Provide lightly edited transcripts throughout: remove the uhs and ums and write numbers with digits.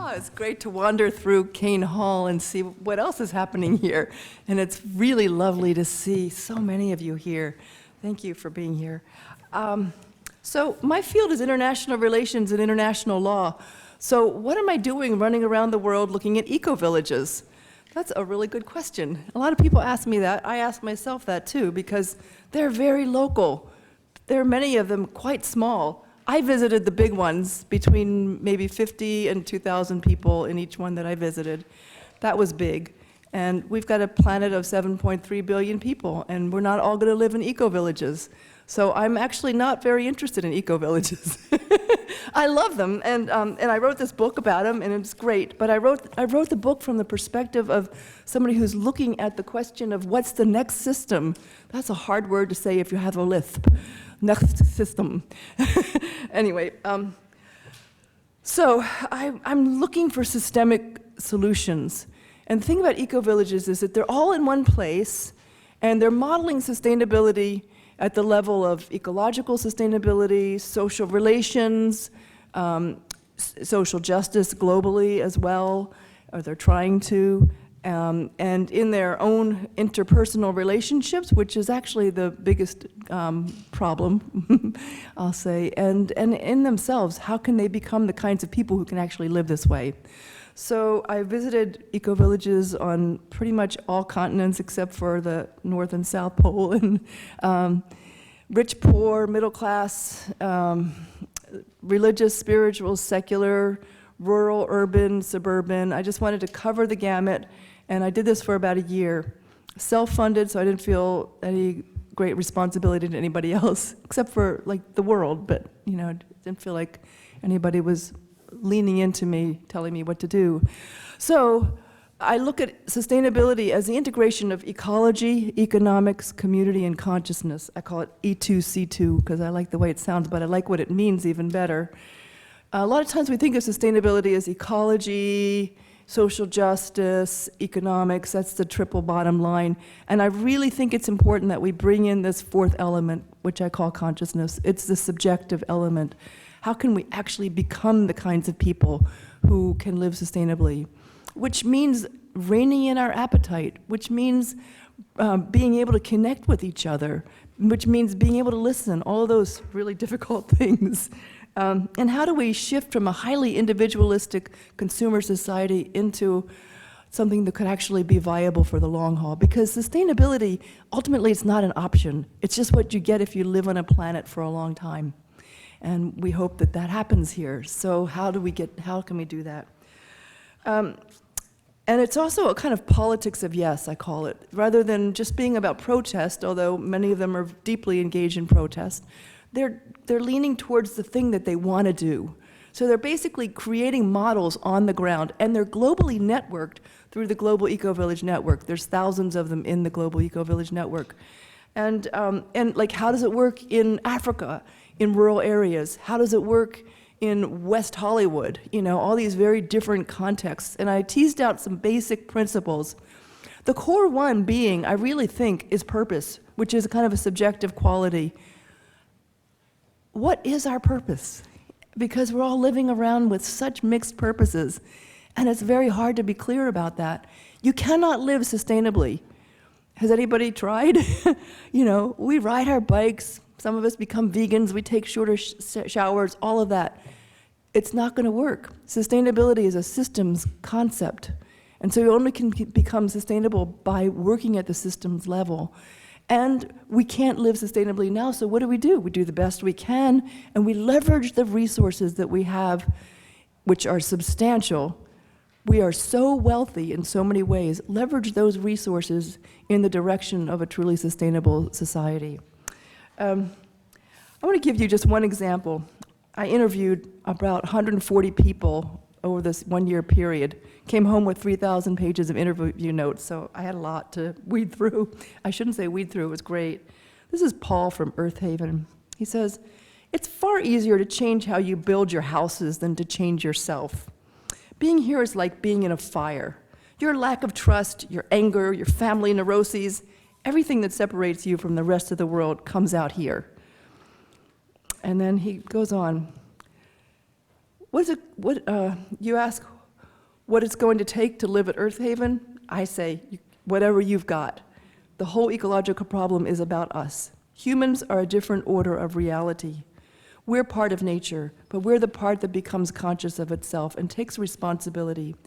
Oh, it's great to wander through Kane Hall and see what else is happening here. And it's really lovely to see so many of you here. Thank you for being here. So my field is international relations and international law. So what am I doing running around the world looking at eco-villages? That's a really good question. A lot of people ask me that. I ask myself that too, because they're very local. There are many of them quite small. I visited the big ones, between maybe 50 and 2,000 people in each one that I visited. That was big. And we've got a planet of 7.3 billion people, and we're not all going to live in eco-villages. So I'm actually not very interested in eco-villages. I love them, and I wrote this book about them, and it's great. But I wrote the book from the perspective of somebody who's looking at the question of what's the next system. That's a hard word to say if you have a lisp. Next system. Anyway, so I'm looking for systemic solutions. And the thing about eco-villages is that they're all in one place, and they're modeling sustainability at the level of ecological sustainability, social relations, social justice globally as well, or they're trying to, and in their own interpersonal relationships, which is actually the biggest problem, I'll say, and in themselves, how can they become the kinds of people who can actually live this way? So I visited eco-villages on pretty much all continents except for the North and South Pole, and rich, poor, middle class, religious, spiritual, secular, rural, urban, suburban. I just wanted to cover the gamut, and I did this for about a year. Self-funded, so I didn't feel any great responsibility to anybody else, except for like the world, but you know, it didn't feel like anybody was leaning into me, telling me what to do. So I look at sustainability as the integration of ecology, economics, community, and consciousness. I call it E2C2 because I like the way it sounds, but I like what it means even better. A lot of times we think of sustainability as ecology, social justice, economics. That's the triple bottom line. And I really think it's important that we bring in this fourth element, which I call consciousness. It's the subjective element. How can we actually become the kinds of people who can live sustainably? Which means reining in our appetite, which means being able to connect with each other, which means being able to listen, all of those really difficult things. And how do we shift from a highly individualistic consumer society into something that could actually be viable for the long haul? Because sustainability, ultimately, it's not an option. It's just what you get if you live on a planet for a long time. And we hope that that happens here. So how can we do that? And it's also a kind of politics of yes, I call it. Rather than just being about protest, although many of them are deeply engaged in protest, they're leaning towards the thing that they want to do. So they're basically creating models on the ground, and they're globally networked through the Global Eco-Village Network. There's thousands of them in the Global Eco-Village Network. And like, how does it work in Africa, in rural areas? How does it work in West Hollywood? You know, all these very different contexts. And I teased out some basic principles. The core one being, I really think, is purpose, which is kind of a subjective quality. What is our purpose? Because we're all living around with such mixed purposes, and it's very hard to be clear about that. You cannot live sustainably. Has anybody tried? You know, we ride our bikes, some of us become vegans, we take shorter showers, all of that. It's not going to work. Sustainability is a systems concept, and so you only can become sustainable by working at the systems level. And we can't live sustainably now, so what do? We do the best we can, and we leverage the resources that we have, which are substantial. We are so wealthy in so many ways. Leverage those resources in the direction of a truly sustainable society. I want to give you just one example. I interviewed about 140 people over this one-year period, came home with 3,000 pages of interview notes, so I had a lot to weed through. I shouldn't say weed through, it was great. This is Paul from Earth Haven. He says, "It's far easier to change how you build your houses than to change yourself. Being here is like being in a fire. Your lack of trust, your anger, your family neuroses, everything that separates you from the rest of the world comes out here." And then he goes on. You ask, what it's going to take to live at Earth Haven, I say, whatever you've got. The whole ecological problem is about us. Humans are a different order of reality. We're part of nature, but we're the part that becomes conscious of itself and takes responsibility.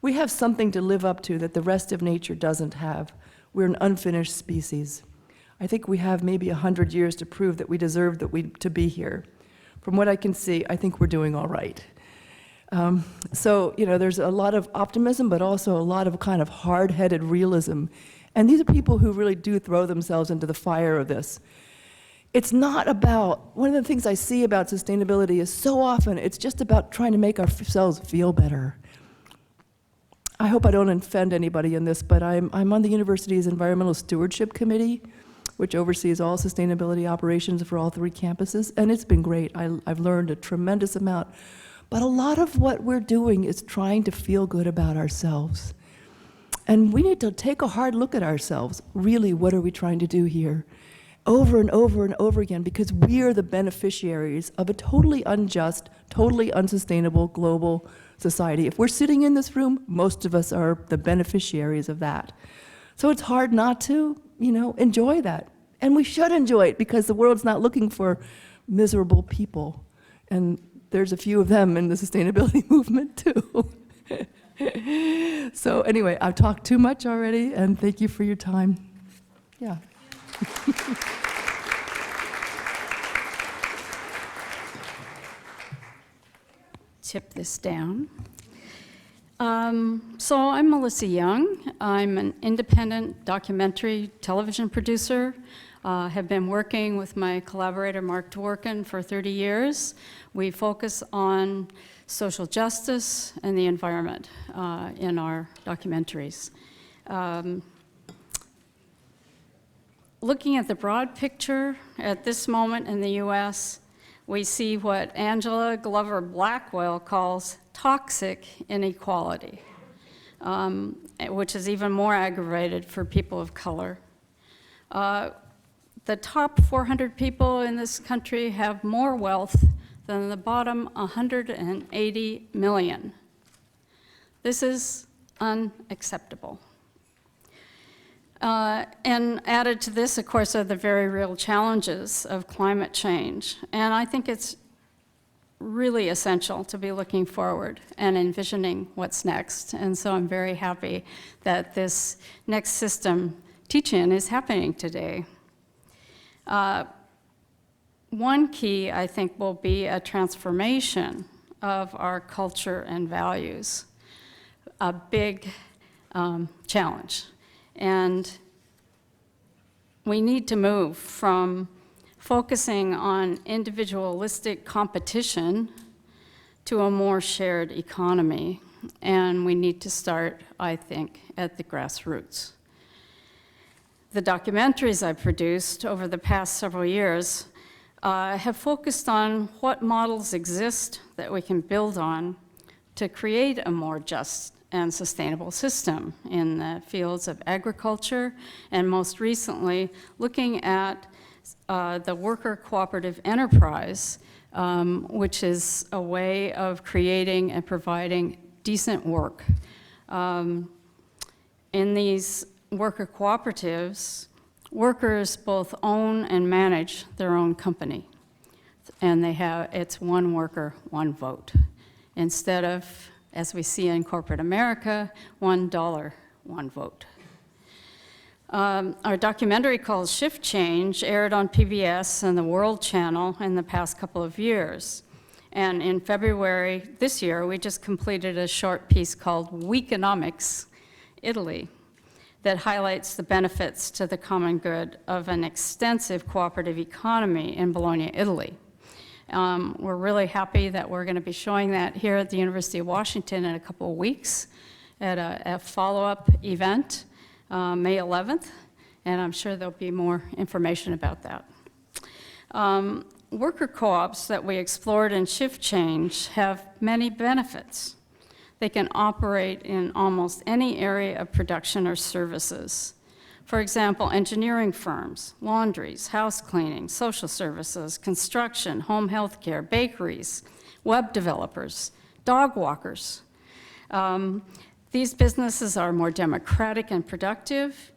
We have something to live up to that the rest of nature doesn't have. We're an unfinished species. I think we have maybe 100 years to prove that we deserve to be here. From what I can see, I think we're doing all right. So, there's a lot of optimism, but also a lot of kind of hard-headed realism. And these are people who really do throw themselves into the fire of this. It's not about, one of the things I see about sustainability is so often it's just about trying to make ourselves feel better. I hope I don't offend anybody in this, but I'm on the university's Environmental Stewardship Committee, which oversees all sustainability operations for all 3 campuses, and it's been great. I've learned a tremendous amount. But a lot of what we're doing is trying to feel good about ourselves. And we need to take a hard look at ourselves. Really, what are we trying to do here? Over and over and over again, because we are the beneficiaries of a totally unjust, totally unsustainable global society. If we're sitting in this room, most of us are the beneficiaries of that. So it's hard not to, enjoy that. And we should enjoy it because the world's not looking for miserable people. And there's a few of them in the sustainability movement too. So anyway, I've talked too much already, and thank you for your time. Yeah. Tip this down. So I'm Melissa Young. I'm an independent documentary television producer. Have been working with my collaborator Mark Dworkin for 30 years. We focus on social justice and the environment in our documentaries. Looking at the broad picture, at this moment in the US, we see what Angela Glover Blackwell calls toxic inequality, which is even more aggravated for people of color. The top 400 people in this country have more wealth than the bottom 180 million. This is unacceptable. And added to this, of course, are the very real challenges of climate change. And I think it's really essential to be looking forward and envisioning what's next. And so I'm very happy that this next system teach-in is happening today. One key, I think, will be a transformation of our culture and values, a big challenge. And we need to move from focusing on individualistic competition to a more shared economy. And we need to start, I think, at the grassroots. The documentaries I've produced over the past several years have focused on what models exist that we can build on to create a more just and sustainable system in the fields of agriculture, and most recently, looking at the worker cooperative enterprise, which is a way of creating and providing decent work. In these worker cooperatives, workers both own and manage their own company. And it's one worker, one vote. Instead of, as we see in corporate America, $1, one vote. Our documentary called Shift Change aired on PBS and the World Channel in the past couple of years. And in February this year, we just completed a short piece called Weeconomics, Italy, that highlights the benefits to the common good of an extensive cooperative economy in Bologna, Italy. We're really happy that we're going to be showing that here at the University of Washington in a couple of weeks at a follow-up event, May 11th, and I'm sure there'll be more information about that. Worker co-ops that we explored in Shift Change have many benefits. They can operate in almost any area of production or services. For example, engineering firms, laundries, house cleaning, social services, construction, home health care, bakeries, web developers, dog walkers. These businesses are more democratic and productive,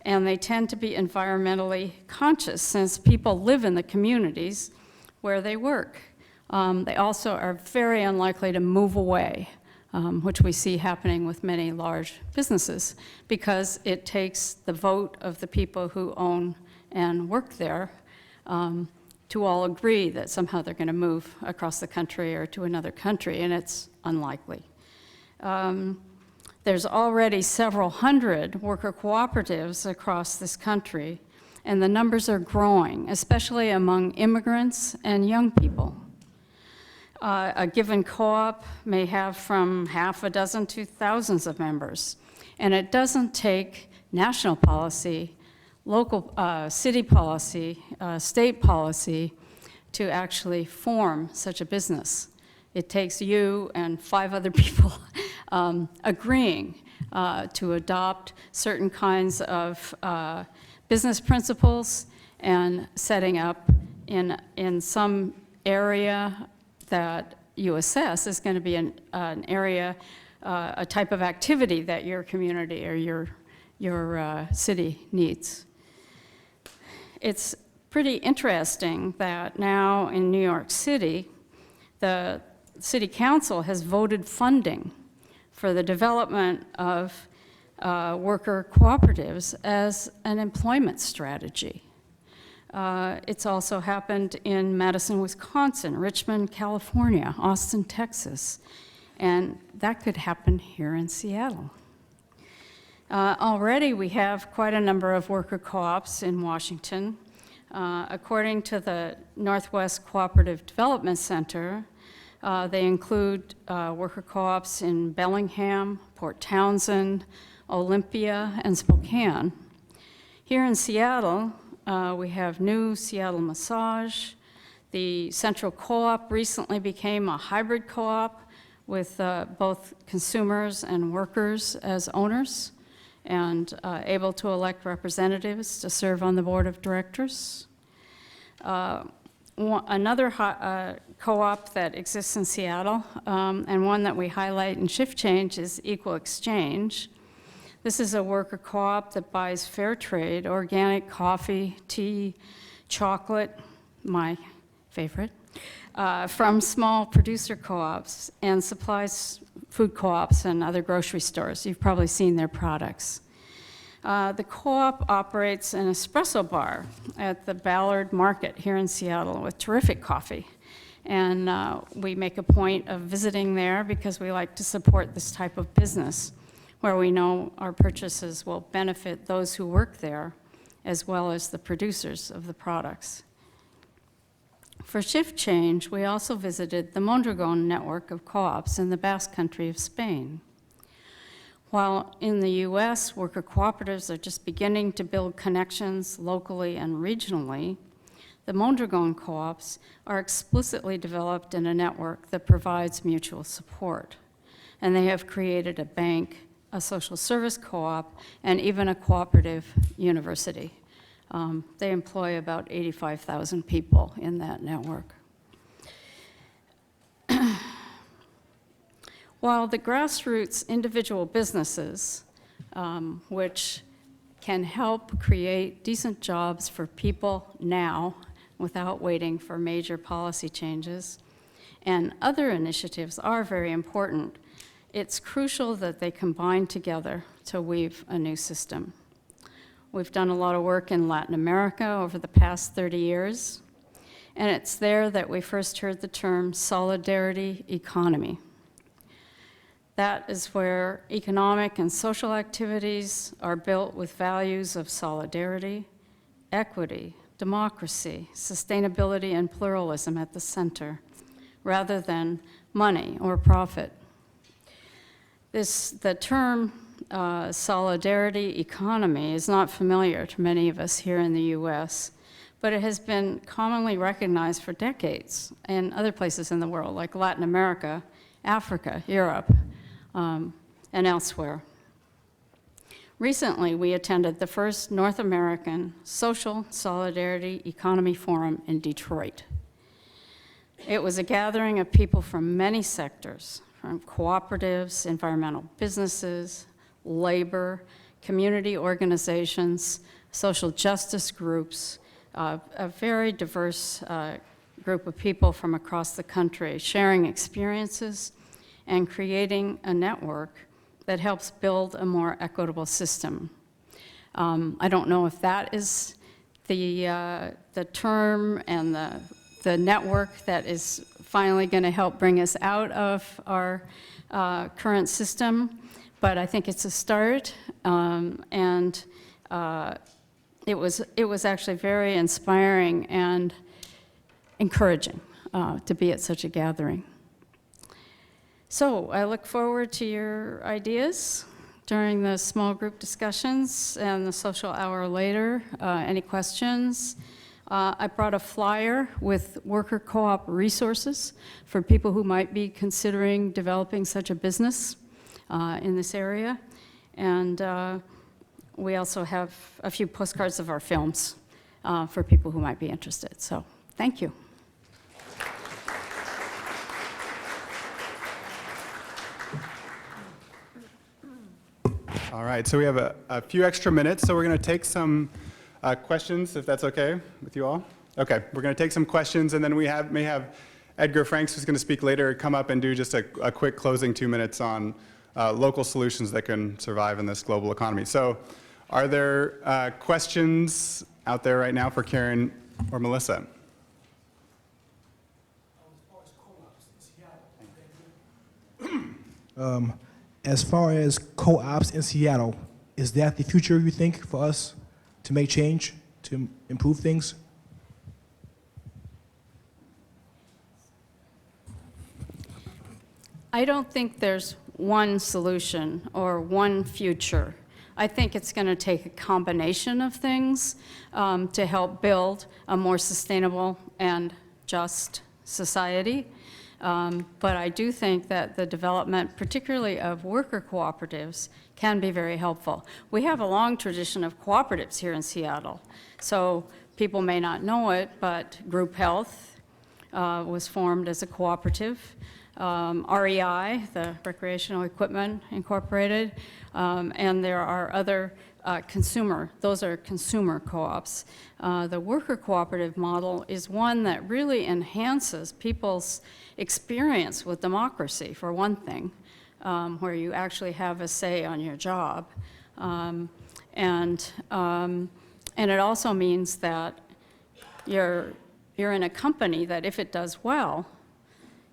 and they tend to be environmentally conscious since people live in the communities where they work. They also are very unlikely to move away, which we see happening with many large businesses, because it takes the vote of the people who own and work there to all agree that somehow they're going to move across the country or to another country, and it's unlikely. There's already several hundred worker cooperatives across this country, and the numbers are growing, especially among immigrants and young people. A given co-op may have from half a dozen to thousands of members, and it doesn't take national policy, local city policy, state policy to actually form such a business. It takes you and 5 other people agreeing to adopt certain kinds of business principles and setting up in some area that you assess is going to be an area, a type of activity that your community or your city needs. It's pretty interesting that now in New York City, the City Council has voted funding for the development of worker cooperatives as an employment strategy. It's also happened in Madison, Wisconsin, Richmond, California, Austin, Texas, and that could happen here in Seattle. Already we have quite a number of worker co-ops in Washington. According to the Northwest Cooperative Development Center, they include worker co-ops in Bellingham, Port Townsend, Olympia, and Spokane. Here in Seattle, we have New Seattle Massage. The Central Co-op recently became a hybrid co-op with both consumers and workers as owners and able to elect representatives to serve on the board of directors. Another co-op that exists in Seattle, and one that we highlight in Shift Change, is Equal Exchange. This is a worker co-op that buys fair trade, organic coffee, tea, chocolate, my favorite, from small producer co-ops and supplies food co-ops and other grocery stores. You've probably seen their products. The co-op operates an espresso bar at the Ballard Market here in Seattle with terrific coffee. And we make a point of visiting there because we like to support this type of business where we know our purchases will benefit those who work there as well as the producers of the products. For Shift Change, we also visited the Mondragon network of co-ops in the Basque Country of Spain. While in the US, worker cooperatives are just beginning to build connections locally and regionally, the Mondragon co-ops are explicitly developed in a network that provides mutual support. And they have created a bank, a social service co-op, and even a cooperative university. They employ about 85,000 people in that network. While the grassroots individual businesses, which can help create decent jobs for people now without waiting for major policy changes, and other initiatives are very important, it's crucial that they combine together to weave a new system. We've done a lot of work in Latin America over the past 30 years, and it's there that we first heard the term solidarity economy. That is where economic and social activities are built with values of solidarity, equity, democracy, sustainability, and pluralism at the center, rather than money or profit. The term solidarity economy is not familiar to many of us here in the US, but it has been commonly recognized for decades in other places in the world, like Latin America, Africa, Europe, and elsewhere. Recently, we attended the first North American Social Solidarity Economy Forum in Detroit. It was a gathering of people from many sectors, from cooperatives, environmental businesses, labor, community organizations, social justice groups, a very diverse group of people from across the country sharing experiences and creating a network that helps build a more equitable system. I don't know if that is the term and the network that is finally going to help bring us out of our current system, but I think it's a start, and it was actually very inspiring and encouraging to be at such a gathering. So I look forward to your ideas during the small group discussions and the social hour later. Any questions? I brought a flyer with worker co-op resources for people who might be considering developing such a business in this area. And we also have a few postcards of our films for people who might be interested. So thank you. All right, so we have a few extra minutes, so we're going to take some questions, if that's okay with you all. Okay, we're going to take some questions, and then we may have Edgar Franks, who's going to speak later, come up and do just a quick closing 2 minutes on local solutions that can survive in this global economy. So are there questions out there right now for Karen or Melissa? As far as co-ops in Seattle, is that the future, you think, for us to make change, to improve things? I don't think there's one solution or one future. I think it's going to take a combination of things to help build a more sustainable and just society. But I do think that the development, particularly of worker cooperatives, can be very helpful. We have a long tradition of cooperatives here in Seattle. So people may not know it, but Group Health was formed as a cooperative. REI, the Recreational Equipment Incorporated, and there are other those are consumer co-ops. The worker cooperative model is one that really enhances people's experience with democracy, for one thing, where you actually have a say on your job. And it also means that you're in a company that if it does well,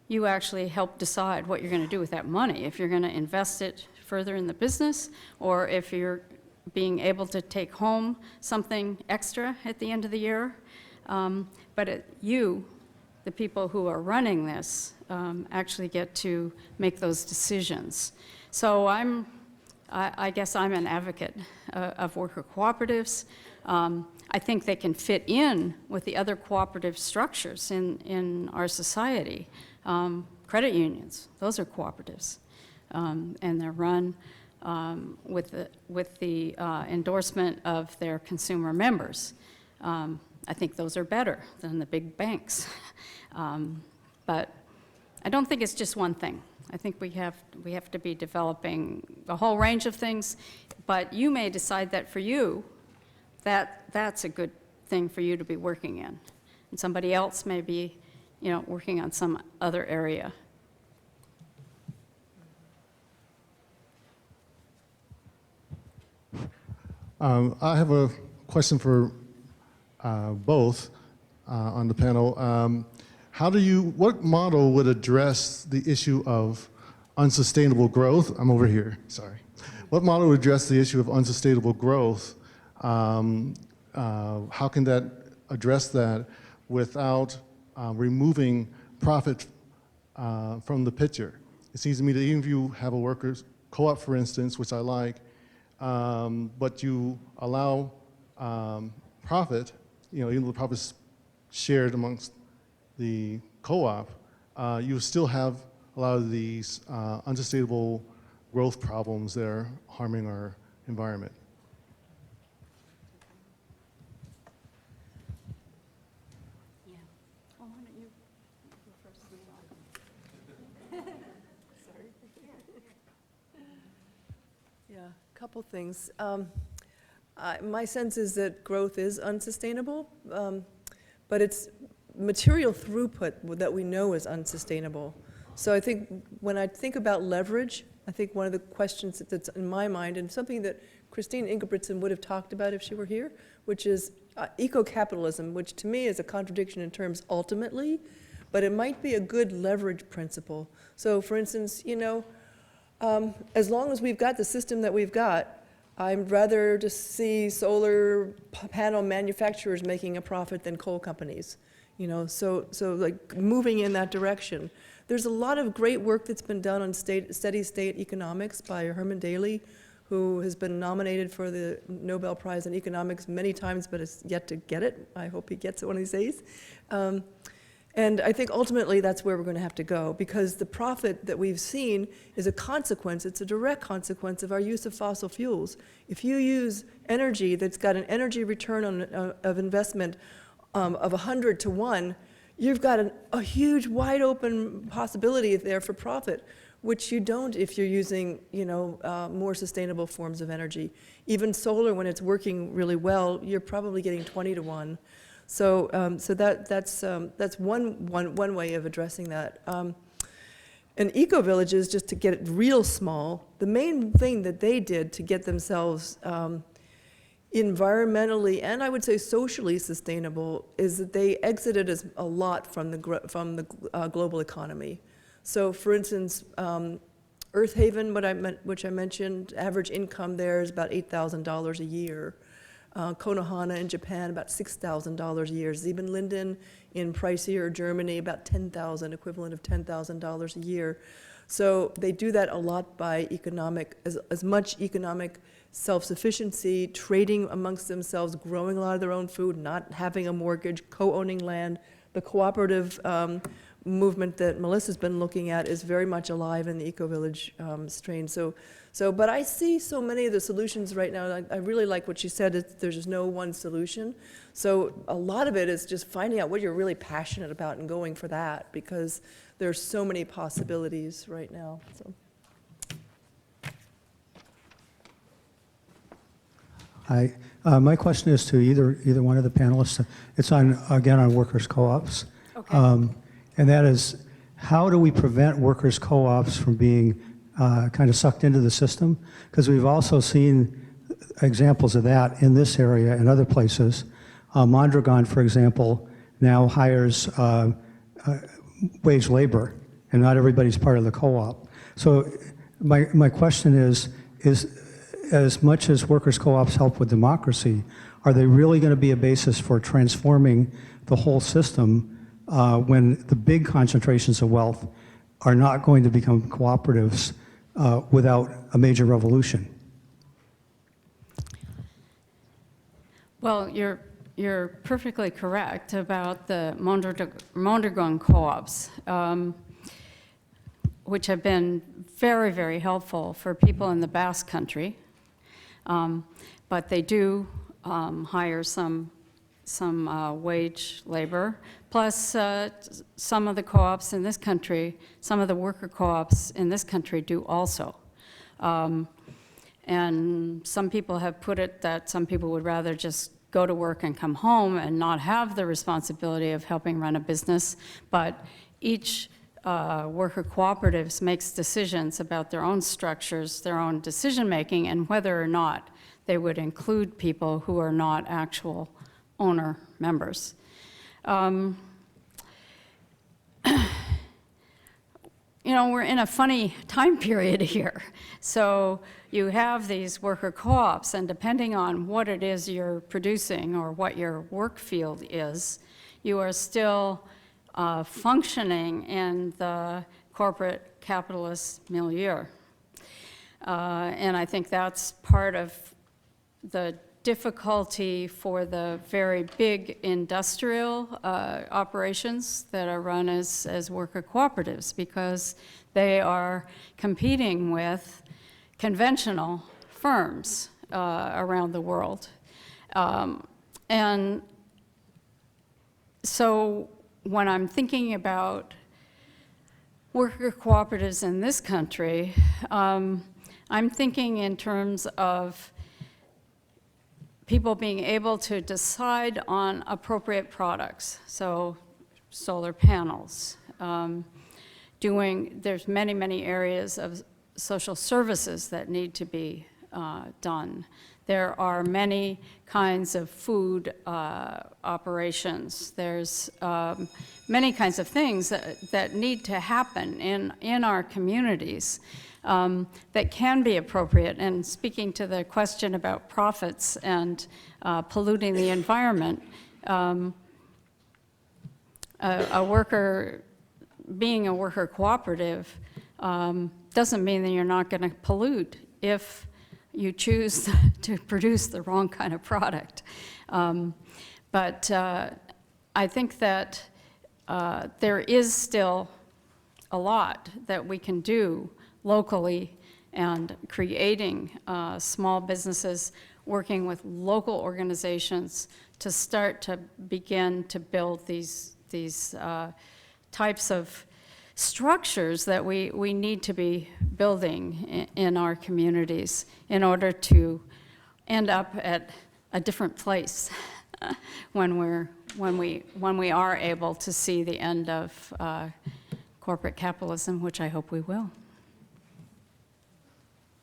you actually help decide what you're going to do with that money, if you're going to invest it further in the business, or if you're being able to take home something extra at the end of the year. But the people who are running this, actually get to make those decisions. So I guess I'm an advocate of worker cooperatives. I think they can fit in with the other cooperative structures in our society. Credit unions, those are cooperatives, and they're run with the endorsement of their consumer members. I think those are better than the big banks. But I don't think it's just one thing. I think we have to be developing a whole range of things, but you may decide that for you, that's a good thing for you to be working in. And somebody else may be, working on some other area. I have a question for both on the panel. What model would address the issue of unsustainable growth? I'm over here, sorry. What model would address the issue of unsustainable growth? How can that address that without removing profit from the picture? It seems to me that even if you have a workers' co-op, for instance, which I like, but you allow profit, even though the profit's shared amongst the co-op, you still have a lot of these unsustainable growth problems that are harming our environment. Yeah. Oh, why don't you go first? Sorry. Yeah, a couple things. My sense is that growth is unsustainable, but it's material throughput that we know is unsustainable. So I think when I think about leverage, I think one of the questions that's in my mind, and something that Christine Ingebrigtsen would have talked about if she were here, which is eco-capitalism, which to me is a contradiction in terms ultimately, but it might be a good leverage principle. So for instance, as long as we've got the system that we've got, I'd rather just see solar panel manufacturers making a profit than coal companies. So like moving in that direction. There's a lot of great work that's been done on steady state economics by Herman Daly, who has been nominated for the Nobel Prize in Economics many times, but has yet to get it. I hope he gets it one of these days. And I think ultimately that's where we're going to have to go, because the profit that we've seen is a consequence, it's a direct consequence of our use of fossil fuels. If you use energy that's got an energy return of investment of 100 to 1, you've got a huge wide open possibility there for profit, which you don't if you're using more sustainable forms of energy. Even solar, when it's working really well, you're probably getting 20 to 1. So that's one way of addressing that. And Ecovillages, just to get it real small, the main thing that they did to get themselves environmentally and I would say socially sustainable is that they exited a lot from the global economy. So, for instance, Earth Haven, which I mentioned, average income there is about $8,000 a year. Konohana in Japan, about $6,000 a year. Siebenlinden in pricier Germany, about $10,000, equivalent of $10,000 a year. So they do that a lot by as much economic self-sufficiency, trading amongst themselves, growing a lot of their own food, not having a mortgage, co-owning land. The cooperative movement that Melissa's been looking at is very much alive in the eco-village strain. But I see so many of the solutions right now. I really like what she said, there's just no one solution. So a lot of it is just finding out what you're really passionate about and going for that, because there's so many possibilities right now. So. Hi. My question is to either one of the panelists. It's again on workers' co-ops. Okay. And that is, how do we prevent workers' co-ops from being kind of sucked into the system? Because we've also seen examples of that in this area and other places. Mondragon, for example, now hires wage labor, and not everybody's part of the co-op. So my question is as much as workers' co-ops help with democracy, are they really going to be a basis for transforming the whole system when the big concentrations of wealth are not going to become cooperatives without a major revolution? Well, you're perfectly correct about the Mondragon co-ops, which have been very, very helpful for people in the Basque Country. But they do hire some wage labor, plus some of the co-ops in this country, some of the worker co-ops in this country do also. And some people have put it that some people would rather just go to work and come home and not have the responsibility of helping run a business, but each worker cooperatives makes decisions about their own structures, their own decision-making, and whether or not they would include people who are not actual owner members. We're in a funny time period here. So you have these worker co-ops, and depending on what it is you're producing or what your work field is, you are still functioning in the corporate capitalist milieu. And I think that's part of the difficulty for the very big industrial operations that are run as worker cooperatives, because they are competing with conventional firms around the world. And so when I'm thinking about worker cooperatives in this country, I'm thinking in terms of people being able to decide on appropriate products, so solar panels, there's many, many areas of social services that need to be done. There are many kinds of food operations. There's many kinds of things that need to happen in our communities that can be appropriate. And speaking to the question about profits and polluting the environment, being a worker cooperative doesn't mean that you're not going to pollute if you choose to produce the wrong kind of product. But I think that there is still a lot that we can do locally, and creating small businesses, working with local organizations to start to begin to build these types of structures that we need to be building in our communities in order to end up at a different place when we are able to see the end of corporate capitalism, which I hope we will.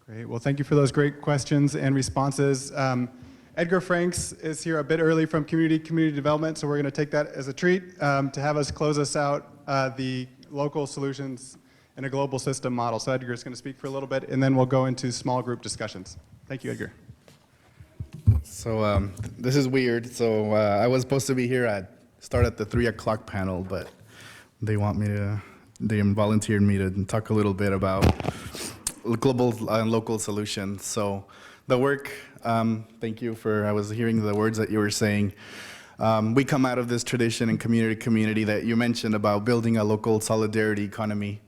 Great. Well, thank you for those great questions and responses. Edgar Franks is here a bit early from community development, so we're going to take that as a treat to have us close us out the local solutions in a global system model. So Edgar is going to speak for a little bit, and then we'll go into small group discussions. Thank you, Edgar. So this is weird. So I was supposed to be here start at the 3 o'clock panel, but they volunteered me to talk a little bit about global and local solutions. So the work, thank you I was hearing the words that you were saying. We come out of this tradition and community that you mentioned about building a local solidarity economy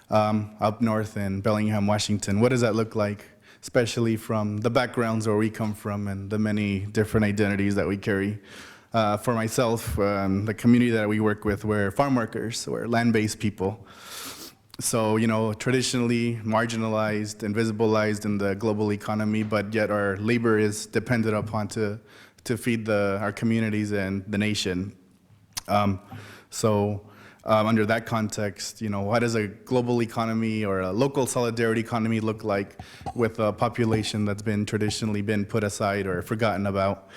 up north in Bellingham, Washington. What does that look like, especially from the backgrounds where we come from and the many different identities that we carry? For myself, the community that we work with, we're farm workers, we're land-based people. So, traditionally marginalized, invisibilized in the global economy, but yet our labor is dependent upon to feed our communities and the nation. Under that context, what does a global economy or a local solidarity economy look like with a population that's traditionally been put aside or forgotten about?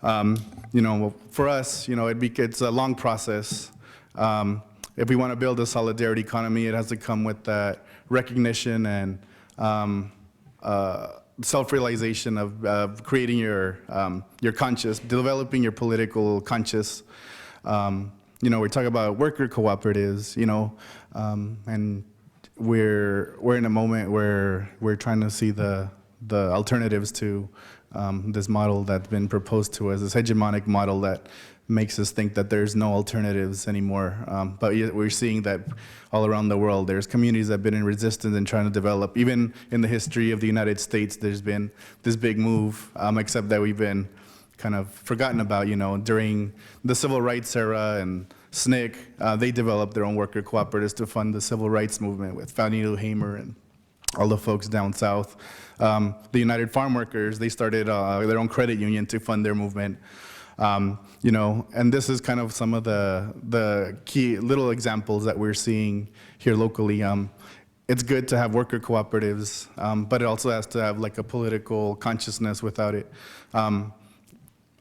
For us, it's a long process. If we want to build a solidarity economy, it has to come with that recognition and self-realization of creating your conscious, developing your political conscious. We talk about worker cooperatives, and we're in a moment where we're trying to see the alternatives to this model that's been proposed to us, this hegemonic model that makes us think that there's no alternatives anymore. But yet we're seeing that all around the world. There's communities that have been in resistance and trying to develop. Even in the history of the United States, there's been this big move, except that we've been kind of forgotten about, during the civil rights era and SNCC, they developed their own worker cooperatives to fund the civil rights movement with Fannie Lou Hamer and all the folks down south. The United Farmworkers, they started their own credit union to fund their movement. And this is kind of some of the key little examples that we're seeing here locally. It's good to have worker cooperatives, but it also has to have like a political consciousness without it.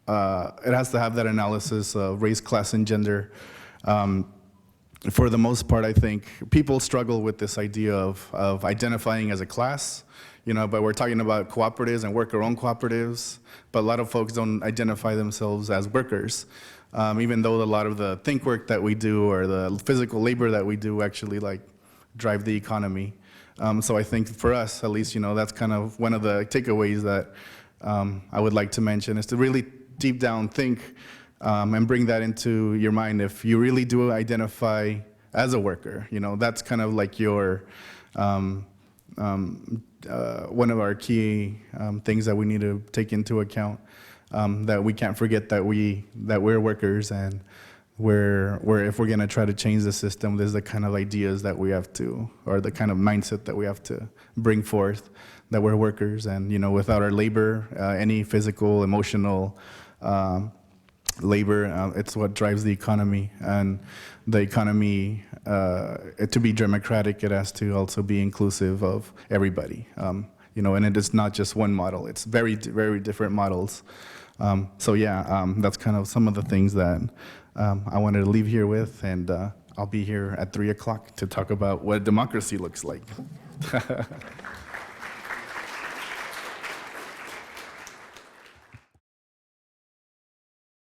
It has to have that analysis of race, class, and gender. For the most part, I think people struggle with this idea of identifying as a class, but we're talking about cooperatives and worker-owned cooperatives, but a lot of folks don't identify themselves as workers, even though a lot of the think work that we do or the physical labor that we do actually drive the economy. So I think for us, at least, that's kind of one of the takeaways that I would like to mention, is to really deep down think and bring that into your mind. If you really do identify as a worker, that's kind of like your one of our key things that we need to take into account, that we can't forget that we're workers, and if we're going to try to change the system, there's the kind of ideas that we have to, or the kind of mindset that we have to bring forth that we're workers, and without our labor, any physical, emotional labor, it's what drives the economy. And the economy, to be democratic, it has to also be inclusive of everybody. And it is not just one model; it's very, very different models. So yeah, that's kind of some of the things that I wanted to leave here with, and I'll be here at 3 o'clock to talk about what democracy looks like.